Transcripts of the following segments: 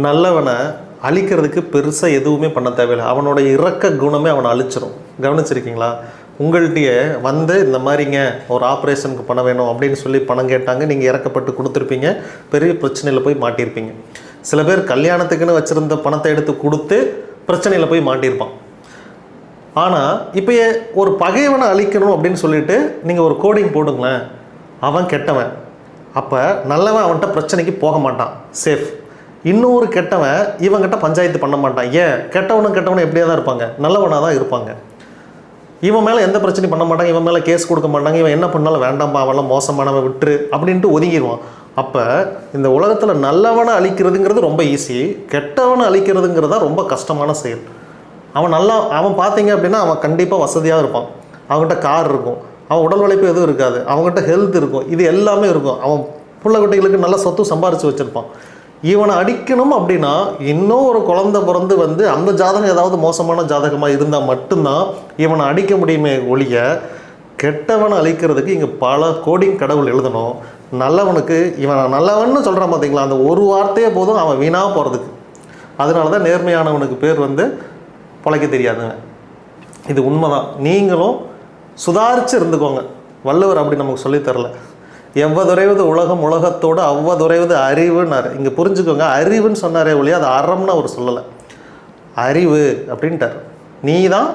நல்லவனை அழிக்கிறதுக்கு பெருசாக எதுவுமே பண்ண தேவையில்லை. அவனோட இரக்க குணமே அவனை அழிச்சிடும். கவனிச்சிருக்கீங்களா? உங்கள்கிட்டயே வந்து இந்த மாதிரிங்க ஒரு ஆப்ரேஷனுக்கு பணம் வேணும் அப்படின்னு சொல்லி பணம் கேட்டாங்க, நீங்கள் இறக்கப்பட்டு கொடுத்துருப்பீங்க, பெரிய பிரச்சனையில் போய் மாட்டியிருப்பீங்க. சில பேர் கல்யாணத்துக்குன்னு வச்சுருந்த பணத்தை எடுத்து கொடுத்து பிரச்சனையில் போய் மாட்டியிருப்பான். ஆனால் இப்போ ஒரு பகைவனை அழிக்கணும் அப்படின்னு சொல்லிட்டு நீங்கள் ஒரு கோடிங் போடுங்களேன், அவன் கெட்டவன், அப்போ நல்லவன் அவன்கிட்ட பிரச்சனைக்கு போக மாட்டான், சேஃப். இன்னொரு கெட்டவன் இவங்கிட்ட பஞ்சாயத்து பண்ண மாட்டான். ஏன்? கெட்டவனும் எப்படியா தான் இருப்பாங்க, நல்லவனாக தான் இருப்பாங்க. இவன் மேலே எந்த பிரச்சனையும் பண்ண மாட்டாங்க, இவன் மேலே கேஸ் கொடுக்க மாட்டாங்க, இவன் என்ன பண்ணாலும் வேண்டாம்பா அவெல்லாம் மோசமானவன் விட்டுரு அப்படின்ட்டு ஒதுங்கிடுவான். அப்போ இந்த உலகத்தில் நல்லவனை அழிக்கிறதுங்கிறது ரொம்ப ஈஸி, கெட்டவனை அழிக்கிறதுங்கிறது தான் ரொம்ப கஷ்டமான செயல். அவன் பார்த்தீங்க அப்படின்னா அவன் கண்டிப்பாக வசதியாக இருப்பான், அவங்ககிட்ட கார் இருக்கும், அவன் உடல் உழைப்பு எதுவும் இருக்காது, அவங்ககிட்ட ஹெல்த் இருக்கும், இது எல்லாமே இருக்கும், அவன் பிள்ளை குட்டிகளுக்கு நல்ல சொத்து சம்பாரித்து வச்சுருப்பான். இவனை அடிக்கணும் அப்படின்னா இன்னும் ஒரு குழந்தை பிறந்து வந்து அந்த ஜாதகம் ஏதாவது மோசமான ஜாதகமாக இருந்தால் மட்டும்தான் இவனை அடிக்க முடியுமே ஒழிய, கெட்டவனை அழிக்கிறதுக்கு இங்கே பல கோடிங் கடவுள் எழுதணும். நல்லவனுக்கு இவன் நல்லவன்னு சொல்கிறான் பார்த்தீங்களா, அந்த ஒரு வார்த்தையே போதும் அவன் வீணாக போகிறதுக்கு. அதனால தான் நேர்மையானவனுக்கு பேர் வந்து பிழைக்க தெரியாதுங்க. இது உண்மைதான். நீங்களும் சுதாரித்து இருந்துக்கோங்க. வள்ளுவர் அப்படி நமக்கு சொல்லித்தரல. எவ்வதுரைவது உலகம் உலகத்தோடு அவ்வதுரைவது அறிவுன்னாரு. இங்கே புரிஞ்சுக்கோங்க, அறிவுன்னு சொன்னாரே ஒழிய அது அறம்னு அவர் சொல்லலை, அறிவு அப்படின்ட்டார். நீ தான்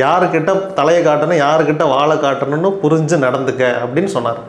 யாருக்கிட்ட தலையை காட்டணும், யாருக்கிட்ட வாழை காட்டணும்னு புரிஞ்சு நடந்துக்க அப்படின்னு சொன்னார்.